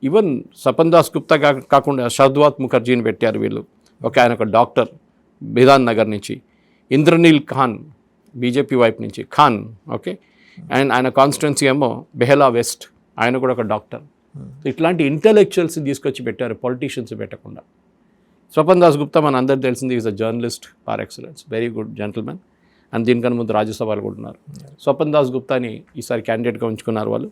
Even Swapan Das Gupta కాకుండా షర్ద్వాత్ ముఖర్జీని పెట్టారు వీళ్ళు. ఆయన ఒక డాక్టర్ బిధాన్ నగర్ నుంచి, ఇంద్రనీల్ ఖాన్ బీజేపీ వైపు నుంచి ఖాన్, ఓకే, అండ్ ఆయన కాన్స్టిట్యున్సీ ఏమో బెహలా వెస్ట్, ఆయన కూడా ఒక డాక్టర్. ఇట్లాంటి ఇంటెలెక్చువల్స్ని తీసుకొచ్చి పెట్టారు, పొలిటీషియన్స్ పెట్టకుండా. స్వపన్ దాస్ గుప్తా మన అందరికి తెలిసింది is a journalist par excellence, very good gentlemen, and దీనికన్నా ముందు రాజ్యసభలు కూడా ఉన్నారు. స్వపన్ దాస్ గుప్తాని ఈసారి క్యాండిడేట్గా ఉంచుకున్నారు వాళ్ళు.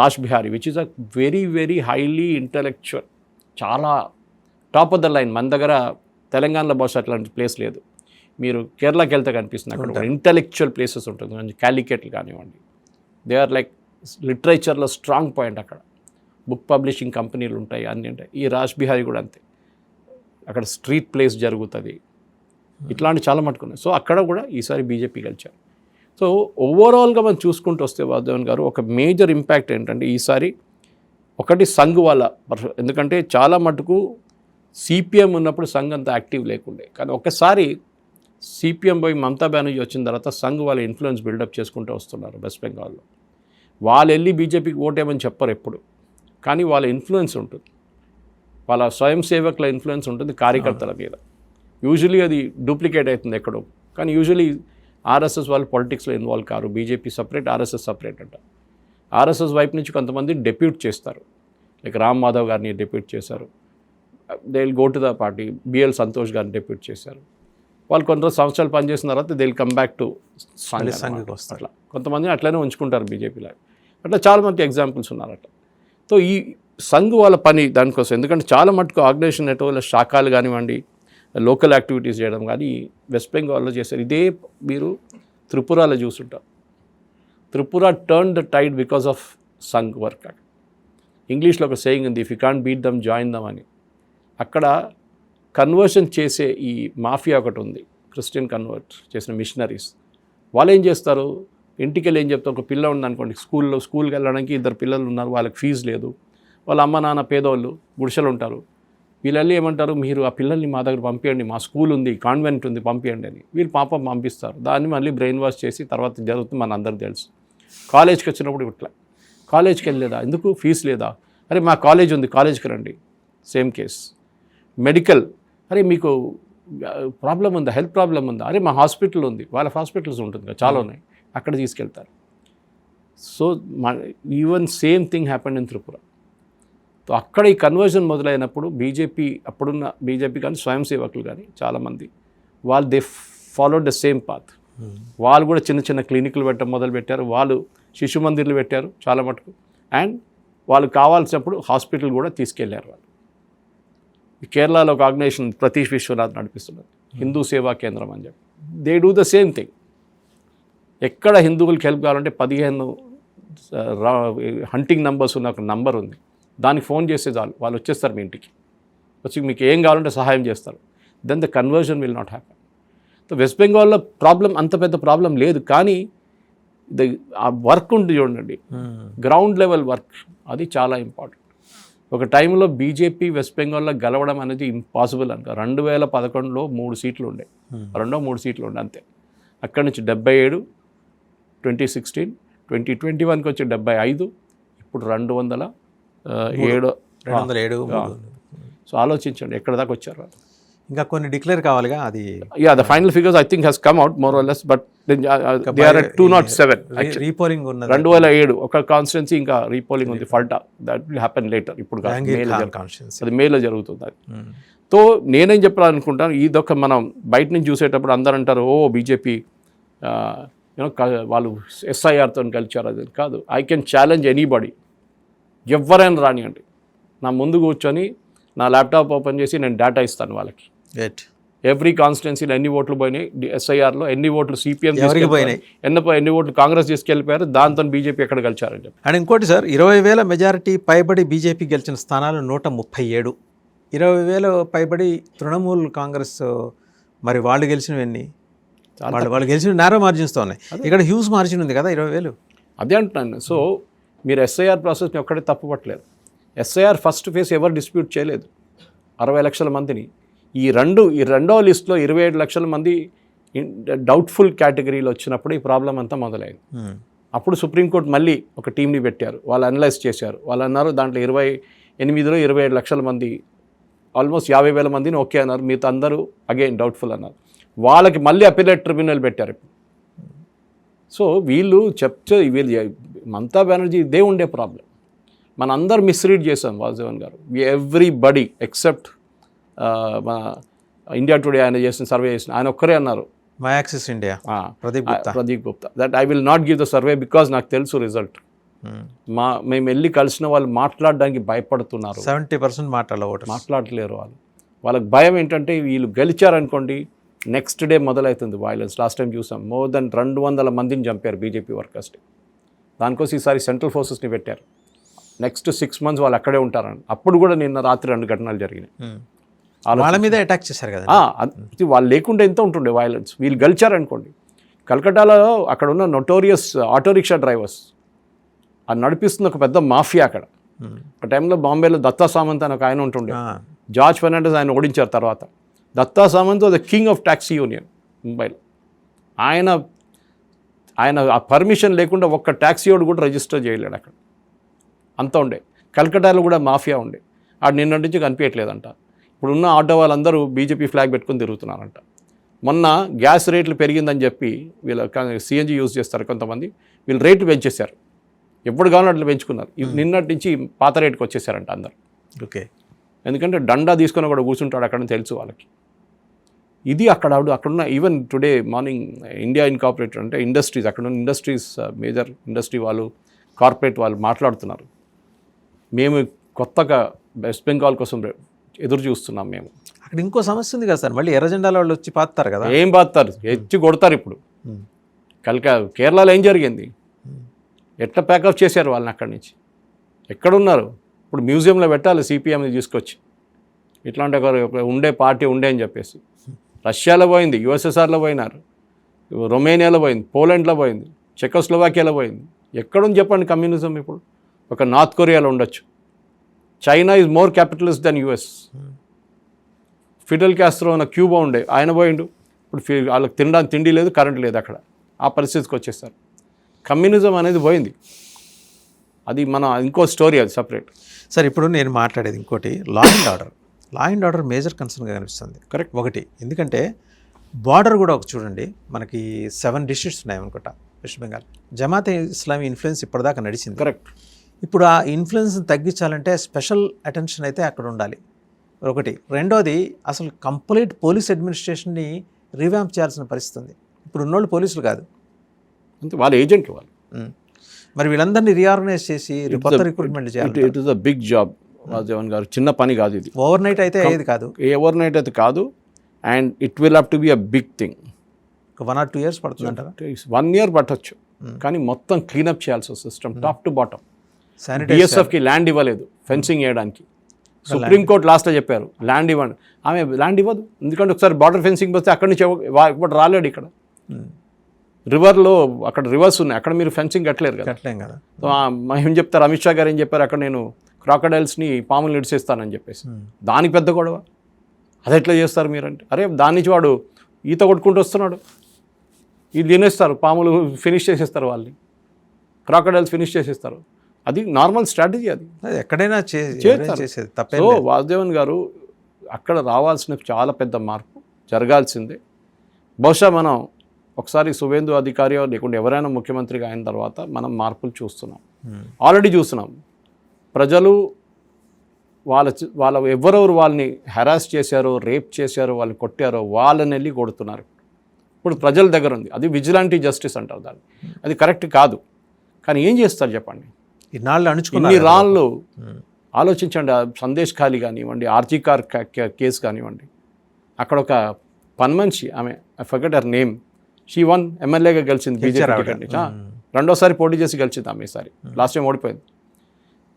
Raj Bihari which is a very very highly intellectual, చాలా టాప్ ఆఫ్ ద లైన్. మన దగ్గర తెలంగాణలో బహుశా అట్లాంటి ప్లేస్ లేదు. మీరు కేరళకి వెళ్తే కనిపిస్తుంది, అక్కడ ఇంటెలెక్చువల్ ప్లేసెస్ ఉంటుంది, క్యాలికెట్లు కానివ్వండి, దే ఆర్ లైక్ లిటరేచర్లో స్ట్రాంగ్ పాయింట్. అక్కడ బుక్ పబ్లిషింగ్ కంపెనీలు ఉంటాయి, అన్నీ ఉంటాయి. ఈ రాజ్ బిహారీ కూడా అంతే, అక్కడ స్ట్రీట్ ప్లేస్ జరుగుతుంది, ఇట్లాంటి చాలా మట్టుకున్నాయి. సో అక్కడ కూడా ఈసారి బీజేపీ గెలిచారు. సో ఓవరాల్గా మనం చూసుకుంటూ వస్తే వాసుదేవన్ గారు ఒక మేజర్ ఇంపాక్ట్ ఏంటంటే ఈసారి ఒకటి సంఘ్ వాళ్ళ, ఎందుకంటే చాలా మటుకు సిపిఎం ఉన్నప్పుడు సంఘ్ అంత యాక్టివ్ లేకుండే, కానీ ఒకసారి సిపిఎం పోయి మమతా బెనర్జీ వచ్చిన తర్వాత సంఘ్ వాళ్ళ ఇన్ఫ్లుయెన్స్ బిల్డప్ చేసుకుంటూ వస్తున్నారు వెస్ట్ బెంగాల్లో. వాళ్ళు వెళ్ళి బీజేపీకి ఓటేమని చెప్పరు ఎప్పుడు, కానీ వాళ్ళ ఇన్ఫ్లుయెన్స్ ఉంటుంది, వాళ్ళ స్వయం సేవకుల ఇన్ఫ్లుయెన్స్ ఉంటుంది కార్యకర్తల మీద. యూజువలీ అది డూప్లికేట్ అవుతుంది ఎక్కడో, కానీ యూజువలీ ఆర్ఎస్ఎస్ వాళ్ళు పాలిటిక్స్లో involve car. BJP separate, RSS separate అంట. ఆర్ఎస్ఎస్ వైపు నుంచి కొంతమంది డెప్యూట్ చేస్తారు, లైక్ రామ్ మాధవ్ గారిని డెప్యూట్ చేశారు, they will go to the party. BL Santosh గారిని డెప్యూట్ చేశారు. వాళ్ళు కొంత సంవత్సరాలు పనిచేసిన తర్వాత they will come back to సంఘ్కి వస్తారు. అట్లా కొంతమందిని అట్లనే ఉంచుకుంటారు బీజేపీలో. అట్లా చాలామంది ఎగ్జాంపుల్స్ ఉన్నారు అట్లా. సో ఈ సంఘ్ వాళ్ళ పని దానికోసం, ఎందుకంటే చాలా మటుకు ఆర్గనైజేషన్ నెట్వర్క్ శాఖలు కానివ్వండి, లోకల్ యాక్టివిటీస్ చేయడం కానీ వెస్ట్ బెంగాల్లో చేశారు. ఇదే మీరు త్రిపురలో చూసుంటారు. Tripura turn the tide because of Sangh work. ఇంగ్లీష్లో ఒక సేయింగ్ ఉంది, if you can't beat them join them అని. అక్కడ కన్వర్షన్ చేసే ఈ మాఫియా ఒకటి ఉంది, క్రిస్టియన్ కన్వర్ట్ చేసిన మిషనరీస్. వాళ్ళు ఏం చేస్తారు, ఇంటికి వెళ్ళి ఏం చెప్తారు, ఒక పిల్ల ఉంది అనుకోండి, స్కూల్కి వెళ్ళడానికి 2 పిల్లలు ఉన్నారు, వాళ్ళకి ఫీజు లేదు, వాళ్ళ అమ్మ నాన్న పేదవాళ్ళు గుడిసెలు ఉంటారు. వీళ్ళు ఏమంటారు, మీరు ఆ పిల్లల్ని మా దగ్గర పంపించండి, మా స్కూల్ ఉంది, కాన్వెంట్ ఉంది, పంపించండి అని. వీళ్ళు పాపం పంపిస్తారు. దాన్ని మళ్ళీ బ్రెయిన్ వాష్ చేసి తర్వాత జరుగుతుంది, మన అందరికి తెలుసు. కాలేజ్కి వచ్చినప్పుడు ఇట్లా, కాలేజ్కి వెళ్ళలేదా, ఎందుకు ఫీజు లేదా, అరే మా కాలేజ్ ఉంది, కాలేజ్కి రండి, సేమ్ కేస్. మెడికల్, అరే మీకు ప్రాబ్లం ఉందా, హెల్త్ ప్రాబ్లం ఉందా, అరే మా హాస్పిటల్ ఉంది, వాళ్ళ హాస్పిటల్స్ ఉంటుంది కదా చాలా ఉన్నాయి, అక్కడ తీసుకెళ్తారు. So even same thing happened in Tripura. So అక్కడ ఈ కన్వర్జన్ మొదలైనప్పుడు బీజేపీ, అప్పుడున్న బీజేపీ కానీ స్వయం సేవకులు కానీ చాలామంది వాళ్ళు they followed the same path. వాళ్ళు కూడా చిన్న చిన్న క్లినిక్లు పెట్టడం మొదలుపెట్టారు, వాళ్ళు శిశు మందిర్లు పెట్టారు చాలా మటుకు, అండ్ వాళ్ళు కావాల్సినప్పుడు హాస్పిటల్ కూడా తీసుకెళ్లారు. వాళ్ళు కేరళలో ఒక ఆర్గనైజేషన్ ప్రతీష్ విశ్వనాథ్ నడిపిస్తున్నారు, హిందూ సేవా కేంద్రం అని చెప్పి. They do the same thing. ఎక్కడ హిందువులకి హెల్ప్ కావాలంటే 15 హంటింగ్ నంబర్స్ ఉన్న ఒక నంబర్ ఉంది, దానికి ఫోన్ చేస్తే చాలు, వాళ్ళు వచ్చేస్తారు మీ ఇంటికి, వచ్చి మీకు ఏం కావాలంటే సహాయం చేస్తారు. Then the conversion will not happen. So west బెంగాల్లో ప్రాబ్లం అంత పెద్ద ప్రాబ్లం లేదు, కానీ ఆ వర్క్ ఉంటుంది చూడండి, గ్రౌండ్ లెవెల్ వర్క్, అది చాలా ఇంపార్టెంట్. ఒక టైంలో బీజేపీ వెస్ట్ బెంగాల్లో గెలవడం అనేది ఇంపాసిబుల్ అంట. 2011లో 3 సీట్లు ఉండే, 2-3 సీట్లు ఉండే అంతే. అక్కడి నుంచి 77, 2016, 2021కి వచ్చి 75, ఇప్పుడు 207. సో ఆలోచించండి ఎక్కడ దాకా వచ్చారు. ఇంకా కొన్ని డిక్లేర్ కావాలిగా, అది the final figures I think has come out more or less, but they are at 207. Repolling ఉన్నది 2007 ఒక కాన్స్టిట్యున్సీ, ఇంకా రీపోలింగ్ ఉంది Falta, that will happen later. ఇప్పుడు అది మేలో జరుగుతుంది అది. సో నేనేం చెప్పాలనుకుంటాను, ఇదొక మనం బయట నుంచి చూసేటప్పుడు అందరూ అంటారు, ఓ బీజేపీ వాళ్ళు ఎస్ఐఆర్తో కలిచారు, అది కాదు. ఐ కెన్ ఛాలెంజ్ ఎనీబడి, ఎవరైనా రానియండి, నా ముందు కూర్చొని నా ల్యాప్టాప్ ఓపెన్ చేసి నేను డేటా ఇస్తాను వాళ్ళకి. ఎవ్రీ కాన్స్టిట్యున్సీలో ఎన్ని ఓట్లు పోయినాయి, ఎస్ఐఆర్లో ఎన్ని ఓట్లు సిపిఎం పోయినాయి, ఎన్ని ఓట్లు కాంగ్రెస్ తీసుకెళ్ళిపోయారు, దాంతో బీజేపీ ఎక్కడ గెలిచారని చెప్పి. అండ్ ఇంకోటి సార్, 20,000 మెజారిటీ పైబడి బీజేపీ గెలిచిన స్థానాలు 137, 20,000 పైబడి తృణమూల్ కాంగ్రెస్, మరి వాళ్ళు గెలిచినవి ఎన్ని, వాళ్ళు గెలిచిన నేరో మార్జిన్స్తో ఉన్నాయి. ఇక్కడ హ్యూజ్ మార్జిన్ ఉంది కదా 20,000. అదే అంటున్నాను. సో మీరు ఎస్ఐఆర్ ప్రాసెస్ని ఒక్కడే తప్పుపట్టలేదు. ఎస్ఐఆర్ ఫస్ట్ ఫేజ్ ఎవరు డిస్ప్యూట్ చేయలేదు, 60 లక్షల మందిని. ఈ రెండో లిస్టులో 27 లక్షల మంది డౌట్ఫుల్ కేటగిరీలో వచ్చినప్పుడు ఈ ప్రాబ్లం అంతా మొదలైంది. అప్పుడు సుప్రీంకోర్టు మళ్ళీ ఒక టీంని పెట్టారు, వాళ్ళు అనలైజ్ చేశారు. వాళ్ళు అన్నారు దాంట్లో 27 లక్షల మంది ఆల్మోస్ట్ 50,000 మందిని ఓకే అన్నారు, మిగతా అందరూ అగైన్ డౌట్ఫుల్ అన్నారు. వాళ్ళకి మళ్ళీ అపీలేట్ ట్రిబ్యునల్ పెట్టారు ఇప్పుడు. సో వీళ్ళు మమతా బెనర్జీ ఇదే ఉండే ప్రాబ్లం. మన అందరు మిస్రీడ్ చేసాం వాసుదేవన్ గారు. ఎవ్రీబడి ఎక్సెప్ట్ మన ఇండియా టుడే ఆయన చేసిన సర్వే చేసిన ఆయన ఒక్కరే అన్నారు, my axis India Pradeep Gupta, that I will not give the survey because నాకు తెలుసు రిజల్ట్. మేము వెళ్ళి కలిసిన వాళ్ళు మాట్లాడడానికి భయపడుతున్నారు. 70% మాట్లాడలేరు వాళ్ళకి భయం ఏంటంటే వీళ్ళు గెలిచారనుకోండి నెక్స్ట్ డే మొదలవుతుంది వైలెన్స్. లాస్ట్ టైం చూసాం, మోర్ దెన్ 200 మందిని చంపారు బీజేపీ వర్కర్స్. దానికోసం ఈసారి సెంట్రల్ ఫోర్సెస్ని పెట్టారు. నెక్స్ట్ 6 months వాళ్ళు అక్కడే ఉంటారని. అప్పుడు కూడా నిన్న రాత్రి 2 ఘటనలు జరిగినాయి. వాళ్ళ మీద అటాక్ చేశారు కదా. వాళ్ళు లేకుండా ఎంత ఉంటుండే వైలెన్స్. వీళ్ళు గెలిచారనుకోండి, కలకట్టాలో అక్కడ ఉన్న నోటోరియస్ ఆటో రిక్షా డ్రైవర్స్ అది నడిపిస్తున్న ఒక పెద్ద మాఫియా అక్కడ. ఒక టైంలో బాంబేలో దత్తా సామంత్ అని ఒక ఆయన ఉంటుండే, జార్జ్ ఫెర్నాండెస్ ఆయన ఓడించారు తర్వాత. Datta Samant the king of taxi union ముంబైలో. ఆయన ఆ పర్మిషన్ లేకుండా ఒక్క ట్యాక్సీ వాడు కూడా రిజిస్టర్ చేయలేడు అక్కడ. అంతా ఉండే. కలకట్టాలో కూడా మాఫియా ఉండే. ఆడు నిన్న నుంచి కనిపించట్లేదంట. ఇప్పుడున్న ఆటో వాళ్ళందరూ బీజేపీ ఫ్లాగ్ పెట్టుకుని తిరుగుతున్నారంట. మొన్న గ్యాస్ రేట్లు పెరిగిందని చెప్పి వీళ్ళ సిఎన్జి యూజ్ చేస్తారు కొంతమంది, వీళ్ళు రేట్లు పెంచేశారు. ఎప్పుడు కావాలో అట్లా పెంచుకున్నారు. నిన్నటి నుంచి పాత రేటుకి వచ్చేసారంట అందరు. ఓకే. ఎందుకంటే డండా తీసుకొని కూడా కూర్చుంటాడు అక్కడ తెలుసు వాళ్ళకి. ఇది అక్కడున్న even today morning India incorporated అంటే ఇండస్ట్రీస్, అక్కడున్న ఇండస్ట్రీస్ మేజర్ ఇండస్ట్రీ వాళ్ళు కార్పొరేట్ వాళ్ళు మాట్లాడుతున్నారు, మేము కొత్తగా వెస్ట్ బెంగాల్ కోసం ఎదురు చూస్తున్నాం. మేము అక్కడ ఇంకో సమస్య ఉంది కదా సార్, మళ్ళీ ఎర్ర జెండాల వాళ్ళు వచ్చి పాతారు కదా. ఏం పాతారు, ఎచ్చి కొడతారు. ఇప్పుడు కేరళలో ఏం జరిగింది, ఎట్లా ప్యాకప్ చేశారు వాళ్ళని అక్కడి నుంచి. ఎక్కడున్నారు ఇప్పుడు? మ్యూజియంలో పెట్టాలి సిపిఎంని తీసుకొచ్చి. ఇట్లాంటి ఒక ఉండే పార్టీ ఉండే అని చెప్పేసి. రష్యాలో పోయింది, యుఎస్ఎస్ఆర్లో పోయినారు, రొమేనియాలో పోయింది, పోలాండ్లో పోయింది, చెకోస్లోవాకియాలో పోయింది. ఎక్కడుంది చెప్పండి కమ్యూనిజం? ఇప్పుడు ఒక నార్త్ కొరియాలో ఉండొచ్చు. China is more capitalist than US. Fidel Castro ఉన్న క్యూబా ఉండే, ఆయన పోయిండు. ఇప్పుడు వాళ్ళకి తినడానికి తిండి లేదు, కరెంట్ లేదు అక్కడ. ఆ పరిస్థితికి వచ్చేస్తారు. కమ్యూనిజం అనేది పోయింది. అది మన ఇంకో స్టోరీ, అది సపరేట్. సార్ ఇప్పుడు నేను మాట్లాడేది ఇంకోటి, లా అండ్ ఆర్డర్ మేజర్ కన్సర్న్గా కనిపిస్తుంది. కరెక్ట్. ఒకటి ఎందుకంటే బార్డర్ కూడా ఒక చూడండి, మనకి 7 డిస్ట్రిక్ట్స్ ఉన్నాయి అనుకుంటా వెస్ట్ బెంగాల్. జమాతే ఇస్లామీ ఇన్ఫ్లుయెన్స్ ఇప్పటిదాకా నడిచింది. కరెక్ట్. ఇప్పుడు ఆ ఇన్ఫ్లుయెన్స్ తగ్గించాలంటే స్పెషల్ అటెన్షన్ అయితే అక్కడ ఉండాలి. ఒకటి. రెండోది, అసలు కంప్లీట్ పోలీస్ అడ్మినిస్ట్రేషన్ని రివ్యాంప్ చేయాల్సిన పరిస్థితి ఉంది. ఇప్పుడు ఉన్నోళ్ళు పోలీసులు కాదు, అంటే వాళ్ళ ఏజెంట్లు వాళ్ళు. మరి వీళ్ళందరినీ రీఆర్గనైజ్ చేసి కొత్త రిక్రూట్మెంట్ చేయాలి. It is a big job Rajeevan గారు. చిన్న పని కాదు ఇది. ఓవర్ నైట్ అయితే అయ్యేది కాదు. ఓవర్ నైట్ అయితే కాదు. And it will have to be a big thing. 1 or 2 years పడుతుంది అంటారా? 1 year పట్టొచ్చు. కానీ మొత్తం క్లీనప్ చేయాల్సి వస్తుంది సిస్టమ్ టాప్ టు బాటమ్. బిఎస్ఎఫ్కి ల్యాండ్ ఇవ్వలేదు ఫెన్సింగ్ వేయడానికి. సుప్రీంకోర్టు లాస్ట్లో చెప్పారు ల్యాండ్ ఇవ్వండి. ఆమె ల్యాండ్ ఇవ్వదు, ఎందుకంటే ఒకసారి బార్డర్ ఫెన్సింగ్ వస్తే అక్కడి నుంచి ఇప్పుడు రాలేడు. ఇక్కడ రివర్లో అక్కడ రివర్స్ ఉన్నాయి, అక్కడ మీరు ఫెన్సింగ్ కట్టలేరు కదా. కట్టలేం కదా. ఏం చెప్తారు, అమిత్ షా గారు ఏం చెప్పారు, అక్కడ నేను క్రాకడైల్స్ని పాములు నిడిసేస్తానని చెప్పేసి. దానికి పెద్ద గొడవ. అది ఎట్లా చేస్తారు మీరంటే, అరే దాని నుంచి వాడు ఈత కొట్టుకుంటూ వస్తున్నాడు, ఇది తినేస్తారు, పాములు ఫినిష్ చేసేస్తారు, వాళ్ళని క్రాకడైల్స్ ఫినిష్ చేసేస్తారు. అది నార్మల్ స్ట్రాటజీ. అది ఎక్కడైనా చేసేది తప్పే. సో వాసుదేవన్ గారు అక్కడ రావాల్సిన చాలా పెద్ద మార్పు జరగాల్సిందే. బహుశా మనం ఒకసారి సువేందు అధికారి లేకుంటే ఎవరైనా ముఖ్యమంత్రిగా అయిన తర్వాత మనం మార్పులు చూస్తున్నాం, ఆల్రెడీ చూస్తున్నాం. ప్రజలు వాళ్ళ ఎవరెవరు వాళ్ళని హెరాస్ చేశారో, రేప్ చేశారో, వాళ్ళని కొట్టారో వాళ్ళని వెళ్ళి కొడుతున్నారు. ఇప్పుడు ప్రజల దగ్గర ఉంది. అది విజిలాంటీ జస్టిస్ అంటారు దాన్ని. అది కరెక్ట్ కాదు. కానీ ఏం చేస్తారు చెప్పండి? ఇన్ని రాళ్ళు ఆలోచించండి. సందేశ్ ఖాళీ కానివ్వండి, ఆర్జీ కార్ కేసు కానివ్వండి, అక్కడ ఒక పన్మనిషి ఆమె, I forget her name, she won ఎమ్మెల్యేగా గెలిచింది బీజేపీ టికెట్ నుంచి. రెండోసారి పోటీ చేసి గెలిచింది ఆమె. ఈసారి లాస్ట్ టైం ఓడిపోయింది.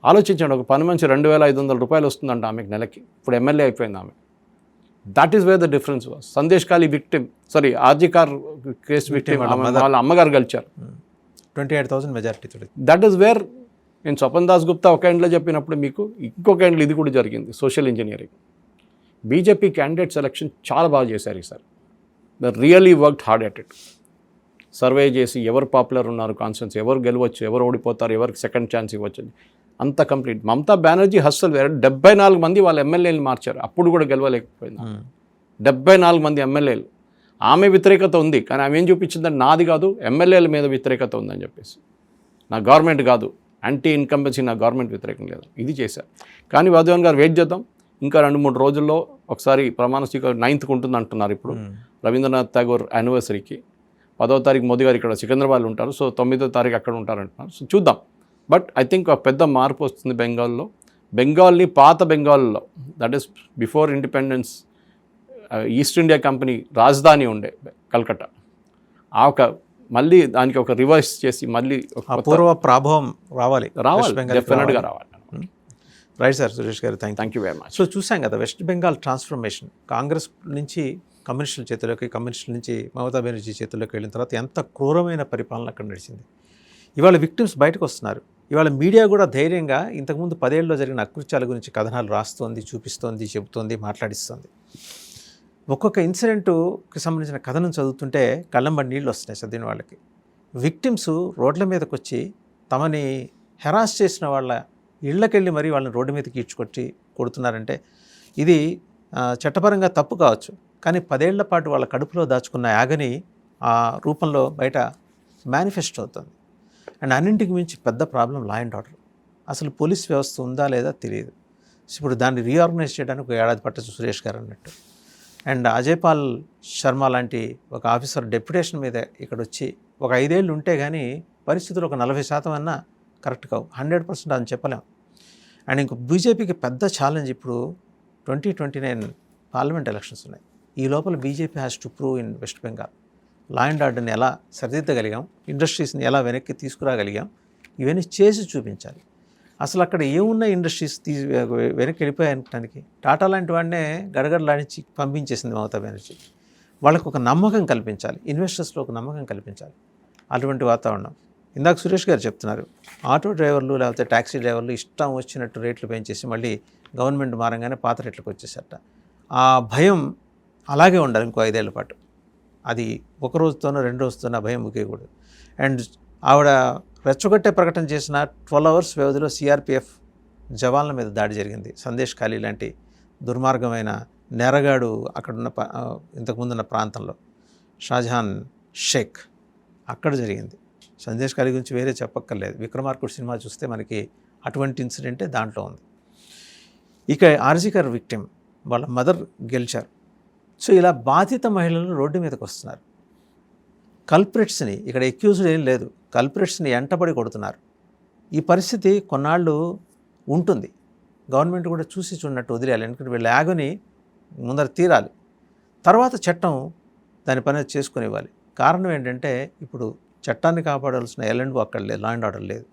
ఆలోచించండి, ఒక పన్మనిషి 2,500 రూపాయలు వస్తుందంట ఆమెకు నెలకి. ఇప్పుడు ఎమ్మెల్యే అయిపోయింది ఆమె. That is where the difference was. Sandeshkhali victim, sorry RG Kar case victim, వాళ్ళ అమ్మగారు గెలిచారు 28,000 మెజారిటీ. That is wear. నేను స్వపన్ దాస్ గుప్తా ఒక ఎండ్లో చెప్పినప్పుడు మీకు ఇంకొక ఎండ్లో ఇది కూడా జరిగింది, social engineering. BJP candidate selection చాలా బాగా చేశారు ఈసారి. The really worked hard at it. Survey చేసి ఎవరు పాపులర్ ఉన్నారు కాన్స్టిట్యున్సీ, ఎవరు గెలవచ్చు, ఎవరు ఓడిపోతారు, ఎవరికి సెకండ్ ఛాన్స్ ఇవ్వచ్చు. అంత కంప్లీట్. మమతా బెనర్జీ హస్సలు వేరే 74 మంది వాళ్ళ ఎమ్మెల్యేలు మార్చారు, అప్పుడు కూడా గెలవలేకపోయింది. 74 మంది ఎమ్మెల్యేలు. ఆమె వ్యతిరేకత ఉంది, కానీ ఆమె ఏం చూపించిందంటే నాది కాదు ఎమ్మెల్యేల మీద వ్యతిరేకత ఉందని చెప్పేసి, నా గవర్నమెంట్ కాదు, యాంటీ ఇన్కంబెన్సీ, నా గవర్నమెంట్ వ్యతిరేకం లేదు, ఇది చేశారు. కానీ వాధవన్ గారు వెయిట్ చేద్దాం, ఇంకా 2-3 రోజుల్లో ఒకసారి ప్రమాణ స్వీకారం 9th ఉంటుంది అంటున్నారు. ఇప్పుడు రవీంద్రనాథ్ ఠాగూర్ యానివర్సరీకి 10వ తారీఖు మోదీ గారు ఇక్కడ సికింద్రాబాద్లో ఉంటారు, సో 9వ తారీఖు అక్కడ ఉంటారంటున్నారు. సో చూద్దాం. బట్ ఐ థింక్ ఒక పెద్ద మార్పు వస్తుంది బెంగాల్లో. బెంగాల్ని పాత బెంగాల్లో, that is before independence, east India company రాజధాని ఉండే కల్కట్టా, ఆ ఒక మళ్ళీ దానికి ఒక రివర్స్ చేసి మళ్ళీ పూర్వ ప్రభావం రావాలి, డెఫినెట్గా రావాలి. Right sir. Suresh garu thank you very much. So చూసాం కదా వెస్ట్ బెంగాల్ ట్రాన్స్ఫర్మేషన్, కాంగ్రెస్ నుంచి కమ్యూనిస్టుల చేతిలోకి, కమ్యూనిస్టుల నుంచి మమతా బెనర్జీ చేతిలోకి వెళ్ళిన తర్వాత ఎంత క్రూరమైన పరిపాలన అక్కడ నడిచింది. ఇవాళ విక్టిమ్స్ బయటకు వస్తున్నారు. ఇవాళ మీడియా కూడా ధైర్యంగా ఇంతకుముందు 10 ఏళ్ళలో జరిగిన అకృత్యాల గురించి కథనాలు రాస్తోంది, చూపిస్తోంది, చెబుతోంది, మాట్లాడిస్తోంది. ఒక్కొక్క ఇన్సిడెంట్కి సంబంధించిన కథనం చదువుతుంటే కళ్ళంబడి నీళ్ళు వస్తున్నాయి చదివిన వాళ్ళకి. విక్టిమ్స్ రోడ్ల మీదకి వచ్చి తమని హెరాస్ చేసిన వాళ్ళ ఇళ్ళకెళ్ళి మరీ వాళ్ళని రోడ్డు మీదకి ఈడ్చుకొచ్చి కొడుతున్నారంటే ఇది చట్టపరంగా తప్పు కావచ్చు, కానీ 10 ఏళ్ల పాటు వాళ్ళ కడుపులో దాచుకున్న యాగని ఆ రూపంలో బయట మేనిఫెస్ట్ అవుతుంది. అండ్ అన్నింటికి మించి పెద్ద ప్రాబ్లం లా అండ్ ఆర్డర్. అసలు పోలీస్ వ్యవస్థ ఉందా లేదా తెలియదు. ఇప్పుడు దాన్ని రీఆర్గనైజ్ చేయడానికి 1 ఏడాది పట్టచ్చు సురేష్ గారు అన్నట్టు. అండ్ అజయ్ పాల్ శర్మ లాంటి ఒక ఆఫీసర్ డెప్యుటేషన్ మీద ఇక్కడ వచ్చి ఒక 5 ఏళ్ళు ఉంటే కానీ పరిస్థితులు ఒక 40% అన్నా కరెక్ట్ కావు, 100% అని చెప్పలేం. అండ్ ఇంకో బీజేపీకి పెద్ద ఛాలెంజ్ ఇప్పుడు 2029 పార్లమెంట్ ఎలక్షన్స్ ఉన్నాయి. ఈ లోపల BJP has to prove in west Bengal law and ఆర్డర్ని ఎలా సరిదిద్దగలిగాం, ఇండస్ట్రీస్ని ఎలా వెనక్కి తీసుకురాగలిగాం, ఇవన్నీ చేసి చూపించాలి. అసలు అక్కడ ఏమున్న ఇండస్ట్రీస్ వెనక్కి వెళ్ళిపోయానికి టాటా లాంటి వాడినే గడగడలాడించి పంపించేసింది మమతా బెనర్జీ. వాళ్ళకు ఒక నమ్మకం కల్పించాలి, ఇన్వెస్టర్స్లో ఒక నమ్మకం కల్పించాలి. అటువంటి వాతావరణం ఇందాక సురేష్ గారు చెప్తున్నారు, ఆటో డ్రైవర్లు లేకపోతే ట్యాక్సీ డ్రైవర్లు ఇష్టం వచ్చినట్టు రేట్లు పెంచేసి మళ్ళీ గవర్నమెంట్ మారంగానే పాత రేట్లకు వచ్చేసట. ఆ భయం అలాగే ఉండాలి ఇంకో 5 ఏళ్ల పాటు. అది ఒక రోజుతోనో 2 రోజుతోనో భయం ముగియకూడదు. అండ్ ఆవిడ రెచ్చగొట్టే ప్రకటన చేసిన 12 hours వ్యవధిలో సిఆర్పిఎఫ్ జవాన్ల మీద దాడి జరిగింది. సందేశ్ ఖాళీ లాంటి దుర్మార్గమైన నెరగాడు అక్కడున్న ఇంతకుముందున్న ప్రాంతంలో షాజహాన్ షేక్ అక్కడ జరిగింది. సందేశ్ ఖాళీ గురించి వేరే చెప్పక్కర్లేదు. విక్రమార్కుడు సినిమా చూస్తే మనకి అటువంటి ఇన్సిడెంటే దాంట్లో ఉంది. ఇక ఆర్జికర్ విక్టిమ్ వాళ్ళ మదర్ గెలిచారు. సో ఇలా బాధిత మహిళలు రోడ్డు మీదకి వస్తున్నారు. కల్ప్రిట్స్ని, ఇక్కడ ఎక్యూజ్డ్ ఏం లేదు, కల్ప్రిట్స్ని ఎంటబడి కొడుతున్నారు. ఈ పరిస్థితి కొన్నాళ్ళు ఉంటుంది. గవర్నమెంట్ కూడా చూసి చూడనట్టు వదిలేయాలి. ఎందుకంటే వీళ్ళ యాగని ముందర తీరాలి, తర్వాత చట్టం దాని పని చేసుకుని ఇవ్వాలి. కారణం ఏంటంటే ఇప్పుడు చట్టాన్ని కాపాడాల్సిన ఎల్ఎండ్ఓ అక్కడ లేదు, లా అండ్ ఆర్డర్ లేదు.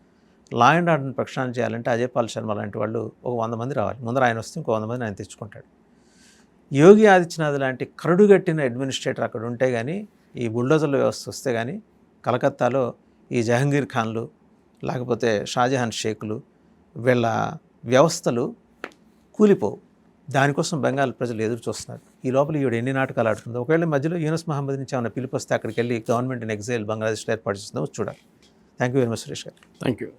లా అండ్ ఆర్డర్ని ప్రక్షాళన చేయాలంటే అజయ్ పాల్ శర్మ లాంటి వాళ్ళు ఒక 100 మంది రావాలి. ముందర ఆయన వస్తే ఇంకో 100 మంది ఆయన తెచ్చుకుంటాడు. యోగి ఆదిత్యనాథ్ లాంటి కరడుగట్టిన అడ్మినిస్ట్రేటర్ అక్కడ ఉంటే కానీ, ఈ బుల్డోజర్ల వ్యవస్థ వస్తే కానీ కలకత్తాలో ఈ జహంగీర్ ఖాన్లు లేకపోతే షాజహాన్ షేకులు వీళ్ళ వ్యవస్థలు కూలిపోవు. దానికోసం బెంగాల్ ప్రజలు ఎదురు చూస్తున్నారు. ఈ లోపల ఈవిడ ఎన్ని నాటకాలు ఆడుతుందో. ఒకవేళ మధ్యలో యూనస్ మహమ్మద్ నుంచి ఏమైనా పిలిపొస్తే అక్కడికి వెళ్ళి గవర్నమెంట్ ఇన్ ఎగ్జైల్ బంగ్లాదేశ్లో ఏర్పాటు చేస్తుందో చూడాలి. Thank you very much Suresh garu. Thank you.